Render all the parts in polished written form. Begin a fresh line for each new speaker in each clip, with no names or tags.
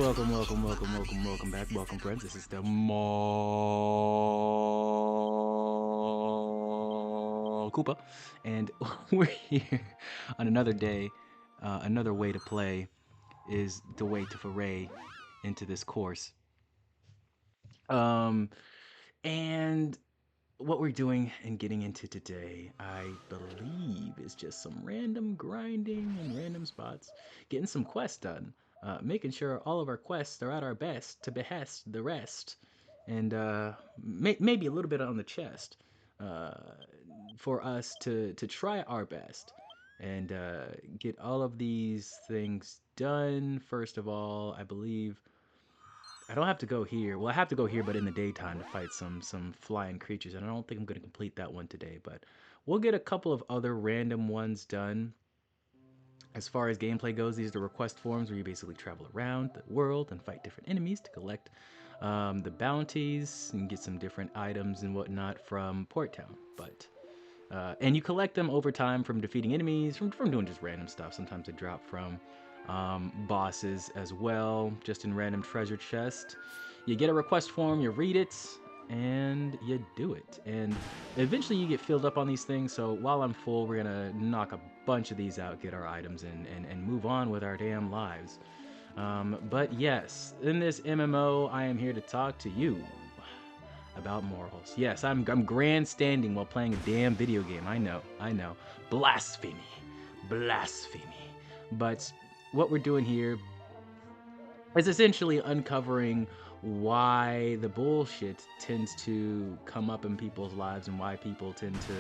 welcome back. Welcome, friends. This is the Koopa, and we're here on another day. Another way to play is the way to foray into this course. Um, and what we're doing and getting into today, I believe, is just some random grinding in random spots, getting some quests done, making sure all of our quests are at our best to behest the rest, and maybe a little bit on the chest uh, for us to try our best and get all of these things done. First of all, I believe I don't have to go here. Well, I have to go here, but in the daytime to fight some flying creatures, and I don't think I'm going to complete that one today. But we'll get a couple of other random ones done. As far as gameplay goes, these are the request forms where you basically travel around the world and fight different enemies to collect the bounties and get some different items and whatnot from Port Town. But and you collect them over time from defeating enemies, from doing just random stuff. Sometimes they drop from bosses as well, just in random treasure chest. You get a request form, you read it, and you do it. And eventually you get filled up on these things, so while I'm full, we're gonna knock a bunch of these out, get our items, and move on with our damn lives. But yes, in this MMO, I am here to talk to you about morals. Yes, I'm grandstanding while playing a damn video game. I know. Blasphemy. Blasphemy. But what we're doing here is essentially uncovering why the bullshit tends to come up in people's lives and why people tend to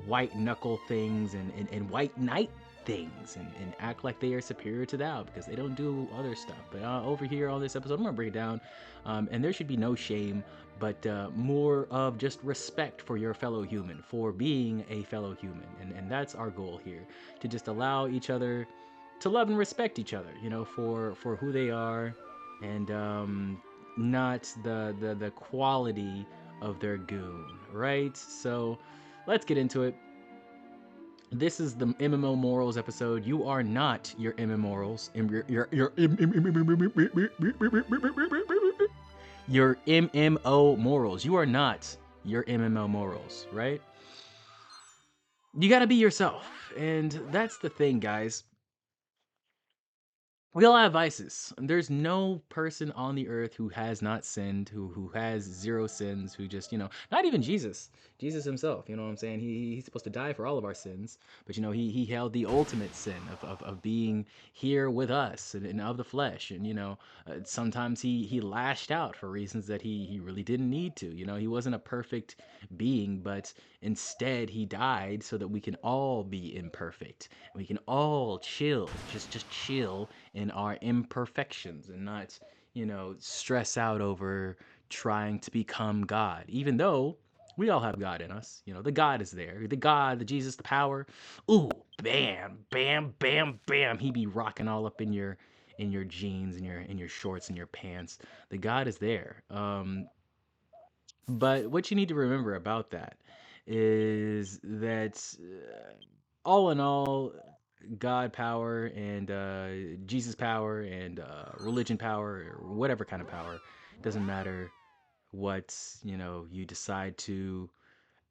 white knuckle things and white knight things and act like they are superior to thou because they don't do other stuff. But over here on this episode, I'm gonna break it down, and there should be no shame, but more of just respect for your fellow human, for being a fellow human, and that's our goal here, to just allow each other to love and respect each other, you know, for who they are, and not the quality of their goon, right? So let's get into it. This is the MMO Morals episode. You are not your MMO your MMO Morals. You are not your MMO Morals, right? You gotta be yourself, and that's the thing, guys. We all have vices. There's no person on the earth who has not sinned, who has zero sins, who just, not even Jesus. Jesus himself, you know what I'm saying? He's supposed to die for all of our sins, but he held the ultimate sin of being here with us and of the flesh. And sometimes he lashed out for reasons that he really didn't need to. He wasn't a perfect being, but instead he died so that we can all be imperfect. We can all chill, just chill in our imperfections and not, stress out over trying to become God, even though we all have God in us. The God is there. The God, the Jesus, the power. Ooh, bam, bam, bam, bam. He be rocking all up in your jeans and your shorts and your pants. The God is there. But what you need to remember about that is that all in all, God power and Jesus power and religion power or whatever kind of power, doesn't matter what you decide to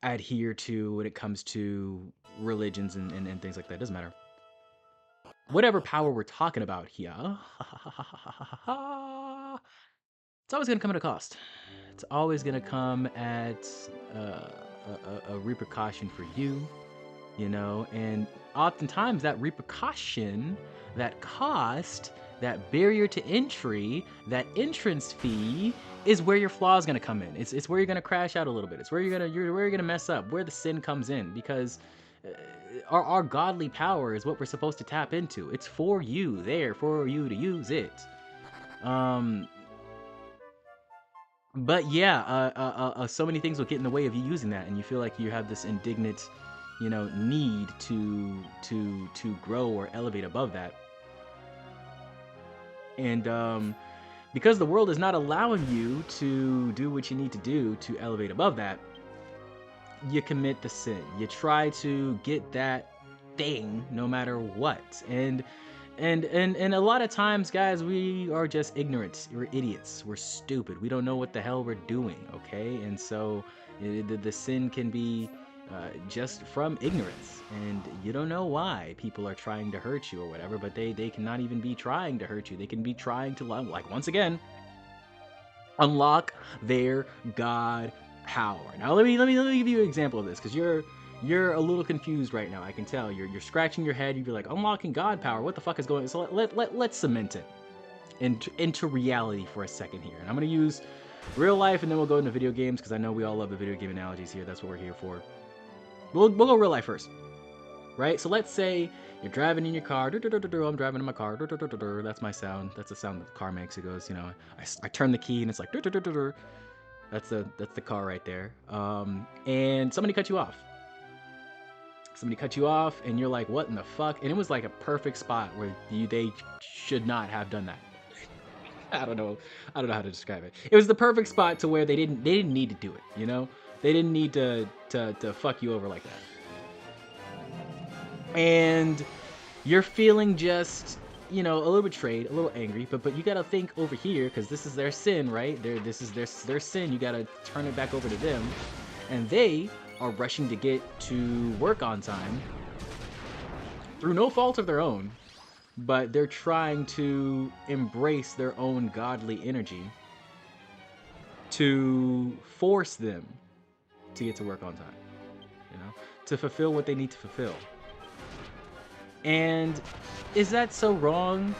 adhere to when it comes to religions and things like that. Doesn't matter. Whatever power we're talking about here, it's always going to come at a cost. It's always going to come at a repercussion for you, and oftentimes that repercussion, that cost, that barrier to entry, that entrance fee is where your flaw is going to come in. It's where you're going to crash out a little bit. It's where you're gonna mess up, where the sin comes in, because our godly power is what we're supposed to tap into. It's for you, there for you to use it. But yeah, so many things will get in the way of you using that, and you feel like you have this indignant, need to grow or elevate above that. And because the world is not allowing you to do what you need to do to elevate above that, you commit the sin. You try to get that thing no matter what, and And a lot of times, guys, we are just ignorant. We're idiots. We're stupid. We don't know what the hell we're doing, okay? And so the sin can be just from ignorance, and you don't know why people are trying to hurt you or whatever, but they cannot even be trying to hurt you. They can be trying to, like, once again, unlock their god power. Now let me give you an example of this, because you're a little confused right now. I can tell you're scratching your head. You'd be like, unlocking god power, what the fuck is going on? So let's cement it into reality for a second here. And I'm gonna use real life, and then we'll go into video games, because I know we all love the video game analogies here. That's what we're here for. We'll go real life first, right? So let's say you're driving in your car. I'm driving in my car. That's my sound. That's the sound that the car makes. It goes, you know, I turn the key and it's like. That's the car right there. And somebody cut you off. Somebody cut you off, and you're like, what in the fuck? And it was like a perfect spot where they should not have done that. I don't know how to describe it. It was the perfect spot to where they didn't need to do it, you know? They didn't need to fuck you over like that. And you're feeling just, you know, a little betrayed, a little angry, but you gotta think over here, because this is their sin, right? This is their sin. You gotta turn it back over to them, and they are rushing to get to work on time through no fault of their own, but they're trying to embrace their own godly energy to force them to get to work on time, you know, to fulfill what they need to fulfill. And is that so wrong?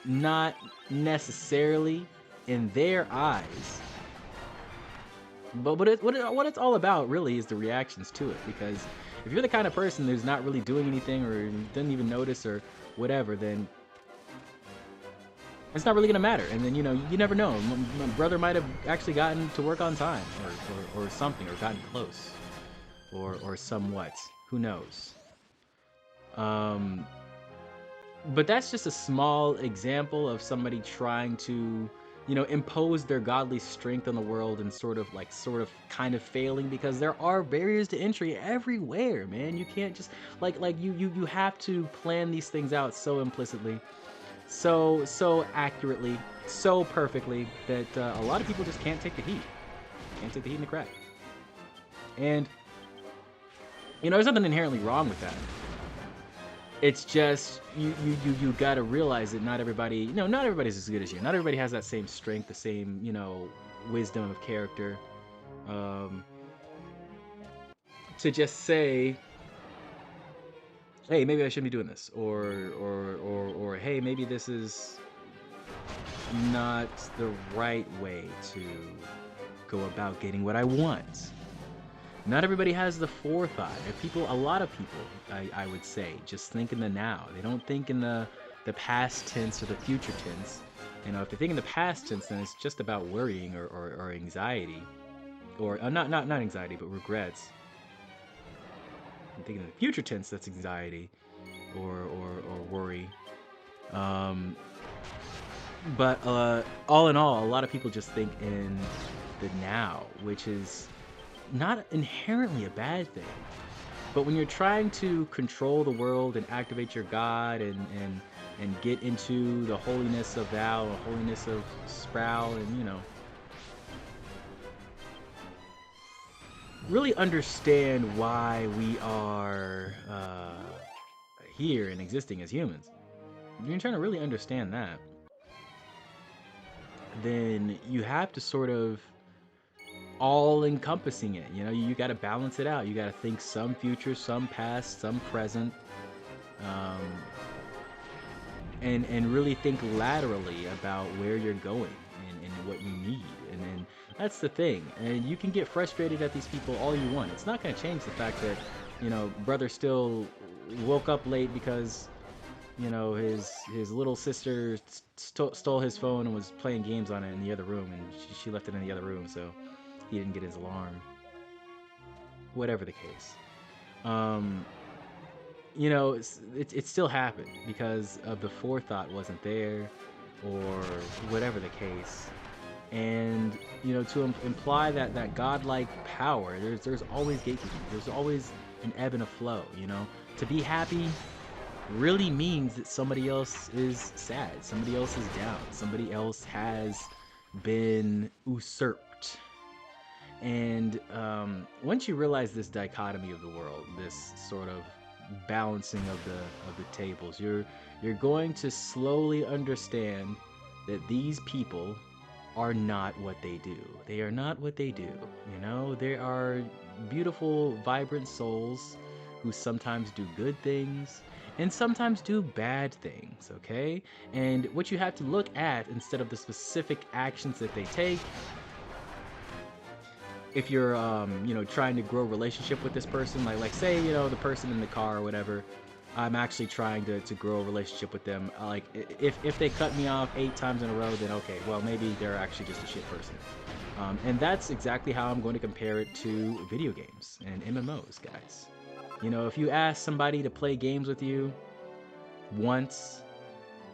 Not necessarily in their eyes. But what it's all about really is the reactions to it. Because if you're the kind of person who's not really doing anything, or doesn't even notice or whatever, then it's not really gonna matter. And then, you know, you never know. My brother might have actually gotten to work on time, or something, or gotten close, or somewhat. Who knows? But that's just a small example of somebody trying to, you know, impose their godly strength on the world, and sort of kind of failing, because there are barriers to entry everywhere, man. You can't just like you have to plan these things out so implicitly, so accurately, so perfectly, that a lot of people just can't take the heat. Can't take the heat in the crack. And, you know, there's nothing inherently wrong with that. It's just you gotta realize that not everybody's as good as you. Not everybody has that same strength, the same, you know, wisdom of character, to just say, hey, maybe I shouldn't be doing this, or hey, maybe this is not the right way to go about getting what I want. Not everybody has the forethought. A lot of people, I would say, just think in the now. They don't think in the past tense or the future tense. You know, if they think in the past tense, then it's just about worrying or anxiety, or not anxiety, but regrets. I'm thinking in the future tense, that's anxiety or worry. But all in all, a lot of people just think in the now, which is not inherently a bad thing. But when you're trying to control the world and activate your God, and get into the holiness of thou, the holiness of sproul, and, you know, really understand why we are here and existing as humans, you're trying to really understand that, then you have to sort of all encompassing it. You know, you got to balance it out. You got to think some future, some past, some present, and really think laterally about where you're going and what you need. And then that's the thing. And you can get frustrated at these people all you want. It's not going to change the fact that, you know, brother still woke up late because, you know, his little sister stole his phone and was playing games on it in the other room, and she left it in the other room, so he didn't get his alarm. Whatever the case, you know, it still happened because of the forethought wasn't there, or whatever the case. And, you know, to imply that godlike power, there's always gatekeeping. There's always an ebb and a flow. You know, to be happy, really means that somebody else is sad, somebody else is down, somebody else has been usurped. And once you realize this dichotomy of the world, this sort of balancing of the tables, you're going to slowly understand that these people are not what they do. They are not what they do. You know, they are beautiful, vibrant souls who sometimes do good things and sometimes do bad things, okay? And what you have to look at instead of the specific actions that they take, if you're you know, trying to grow a relationship with this person, like say, you know, the person in the car or whatever, I'm actually trying to grow a relationship with them. Like if they cut me off 8 times in a row, then okay, well maybe they're actually just a shit person. And that's exactly how I'm going to compare it to video games and MMOs, guys. You know, if you ask somebody to play games with you once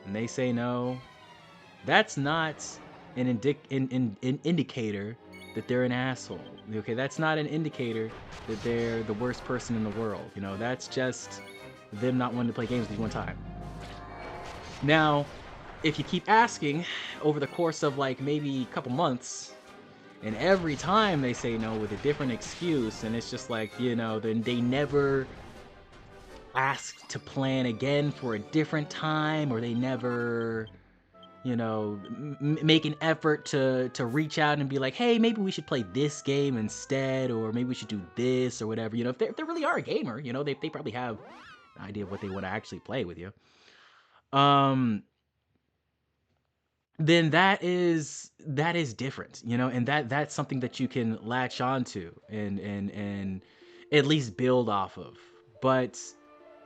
and they say no, that's not an indicator that they're an asshole. Okay, that's not an indicator that they're the worst person in the world. You know, that's just them not wanting to play games with you one time. Now, if you keep asking over the course of like maybe a couple months, and every time they say no with a different excuse, and it's just like, you know, then they never ask to plan again for a different time, or they never, you know, make an effort to reach out and be like, hey, maybe we should play this game instead, or maybe we should do this or whatever. You know, if they really are a gamer, you know, they probably have an idea of what they want to actually play with you. Then that is different, you know, and that's something that you can latch onto and at least build off of. But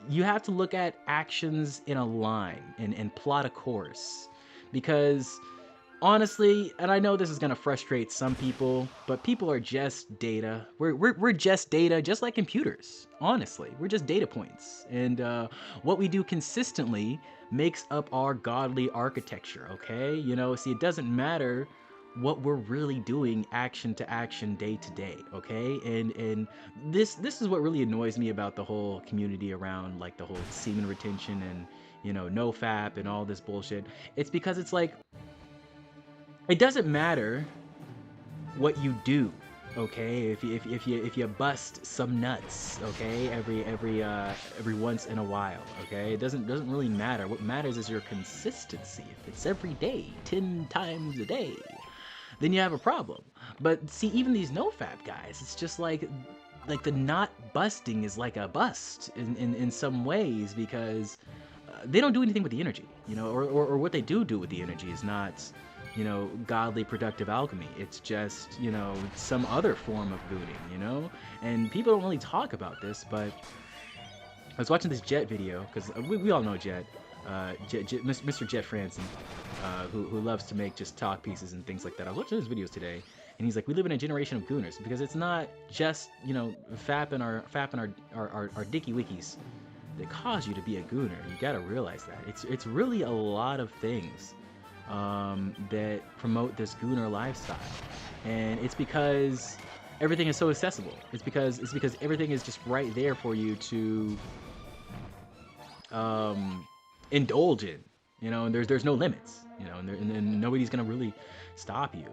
you have to look at actions in a line and plot a course, because honestly, and I know this is gonna frustrate some people, but people are just data. We're just data, just like computers. Honestly, we're just data points, and what we do consistently makes up our godly architecture. Okay, you know, see, it doesn't matter what we're really doing action to action, day to day. Okay, and this is what really annoys me about the whole community around like the whole semen retention and, you know, no fap and all this bullshit. It's because it's like, it doesn't matter what you do, okay? If you bust some nuts, okay, every once in a while, okay? It doesn't really matter. What matters is your consistency. If it's every day, 10 times a day, then you have a problem. But see, even these no-fap guys, it's just like the not busting is like a bust in some ways, because they don't do anything with the energy, you know, or what they do with the energy is not, you know, godly productive alchemy. It's just, you know, some other form of gooning, you know? And people don't really talk about this, but I was watching this Jet video, because we all know Jet, Mr. Jet Franson, who loves to make just talk pieces and things like that. I was watching his videos today, and he's like, we live in a generation of gooners, because it's not just, you know, fapping our dicky wikis that cause you to be a gooner. You gotta realize that. It's really a lot of things that promote this gooner lifestyle, and it's because everything is so accessible. It's because everything is just right there for you to indulge in, you know, and there's no limits, you know, and nobody's gonna really stop you.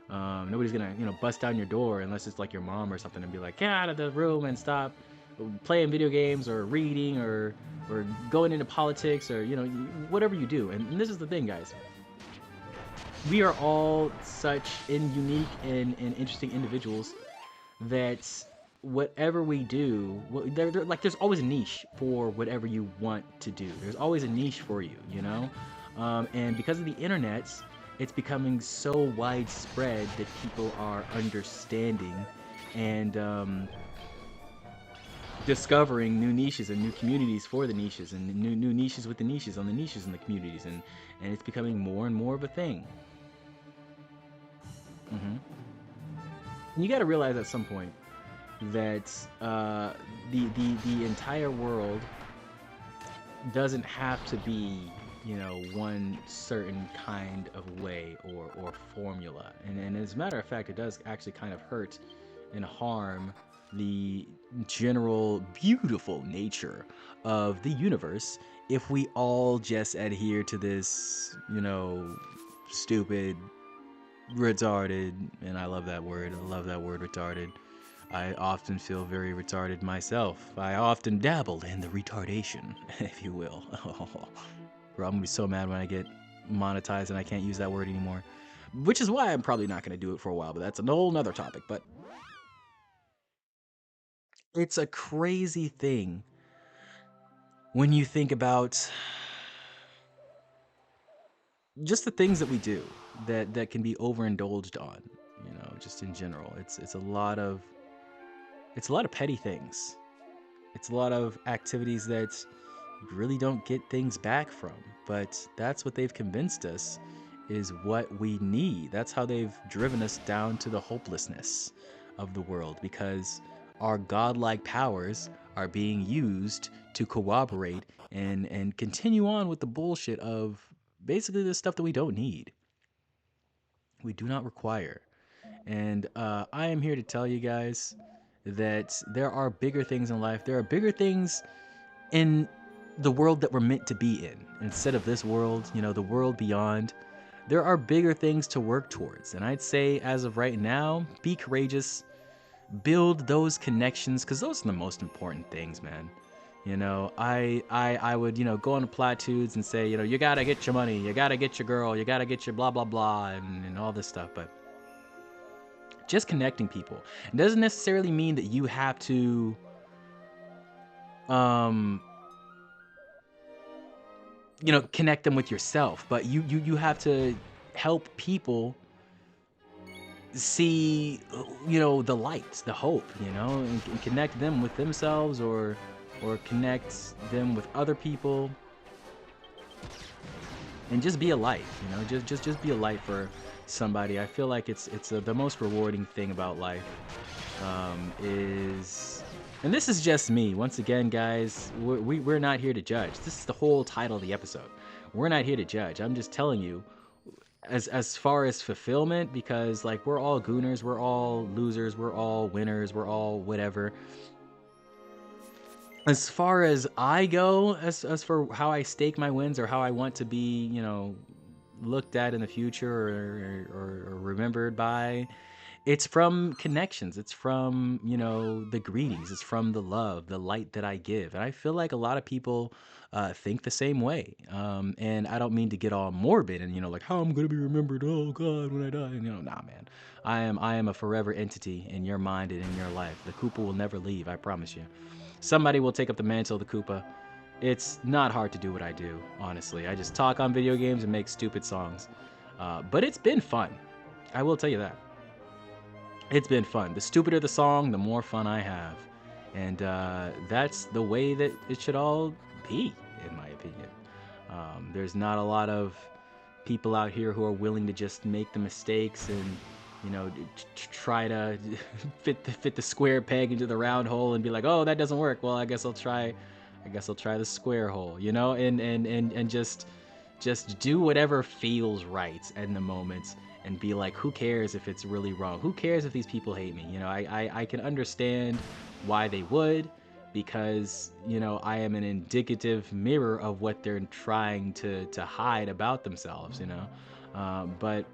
Nobody's gonna, you know, bust down your door unless it's like your mom or something and be like, get out of the room and stop playing video games or reading or going into politics, or, you know, whatever you do. And this is the thing, guys. We are all such unique and interesting individuals that whatever we do, like, there's always a niche for whatever you want to do. There's always a niche for you, you know? And because of the internet, it's becoming so widespread that people are understanding and discovering new niches and new communities for the niches, and new niches with the niches on the niches in the communities, and it's becoming more and more of a thing. And you got to realize at some point that the entire world doesn't have to be, you know, one certain kind of way or formula. And as a matter of fact, it does actually kind of hurt and harm the general beautiful nature of the universe if we all just adhere to this, stupid, retarded, and I love that word. I love that word, retarded. I often feel very retarded myself. I often dabble in the retardation, if you will. Bro, I'm gonna be so mad when I get monetized and I can't use that word anymore. Which is why I'm probably not gonna do it for a while, but that's a whole nother topic. But it's a crazy thing when you think about just the things that we do that can be overindulged on, just in general. It's a lot of petty things. It's a lot of activities that you really don't get things back from, but that's what they've convinced us is what we need. That's how they've driven us down to the hopelessness of the world, because our godlike powers are being used to cooperate and continue on with the bullshit of basically the stuff that we don't need, we do not require. And I am here to tell you guys that there are bigger things in life. There are bigger things in the world that we're meant to be in. Instead of this world, the world beyond, there are bigger things to work towards. And I'd say, as of right now, be courageous, build those connections, because those are the most important things, man. I would, go on the platitudes and say, you gotta get your money, you gotta get your girl, you gotta get your blah, blah, blah, and all this stuff. But just connecting people, it doesn't necessarily mean that you have to, connect them with yourself, but you have to help people see, the light, the hope, and connect them with themselves, or connect them with other people, and just be a light, just be a light for somebody. I feel like it's the most rewarding thing about life, is, and this is just me. Once again, guys, we're not here to judge. This is the whole title of the episode. We're not here to judge. I'm just telling you, as far as fulfillment, because like we're all gooners, we're all losers, we're all winners, we're all whatever. As far as I go, as for how I stake my wins or how I want to be, looked at in the future, or remembered by, it's from connections. It's from, the greetings. It's from the love, the light that I give. And I feel like a lot of people think the same way. And I don't mean to get all morbid and, like how I'm going to be remembered. Oh God, when I die. And, nah, man. I am a forever entity in your mind and in your life. The Koopa will never leave. I promise you. Somebody will take up the mantle of the Koopa. It's not hard to do what I do, honestly. I just talk on video games and make stupid songs. But it's been fun. I will tell you that. It's been fun. The stupider the song, the more fun I have. And that's the way that it should all be, in my opinion. There's not a lot of people out here who are willing to just make the mistakes and, try to fit the square peg into the round hole and be like, oh, that doesn't work. Well, I guess I'll try the square hole, and just do whatever feels right in the moment, and be like, who cares if it's really wrong? Who cares if these people hate me? I can understand why they would, because, I am an indicative mirror of what they're trying to hide about themselves, but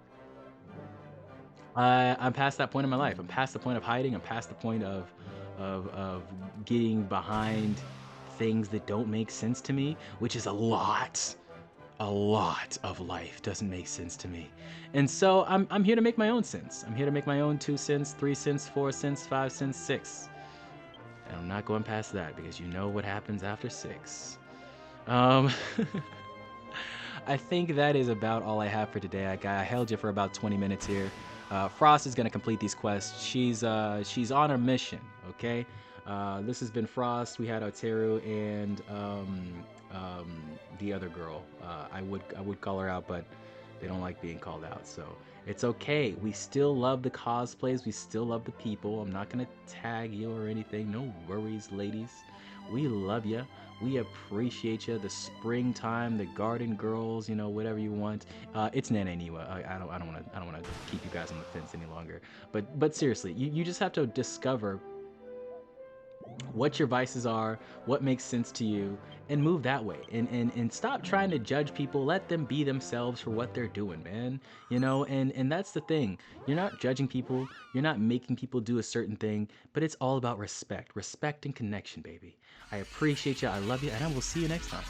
I'm past that point in my life. I'm past the point of hiding. I'm past the point of getting behind things that don't make sense to me, which is a lot of life doesn't make sense to me. And so I'm here to make my own sense. I'm here to make my own 2 cents, 3 cents, 4 cents, 5 cents, 6. And I'm not going past that, because you know what happens after 6. I think that is about all I have for today. I held you for about 20 minutes here. Frost is gonna complete these quests. She's on a mission. Okay. This has been Frost. We had Oteru and the other girl. I would call her out, but they don't like being called out, so it's okay. We still love the cosplays. We still love the people. I'm not gonna tag you or anything. No worries, ladies. We love you. We appreciate you. The springtime, the garden girls, whatever you want. It's Nana Niwa. I don't want to keep you guys on the fence any longer. But seriously, you just have to discover what your vices are, what makes sense to you, and move that way. And stop trying to judge people. Let them be themselves for what they're doing, man. You know, and that's the thing. You're not judging people, you're not making people do a certain thing, but it's all about respect. Respect and connection, baby. I appreciate you, I love you, and I will see you next time.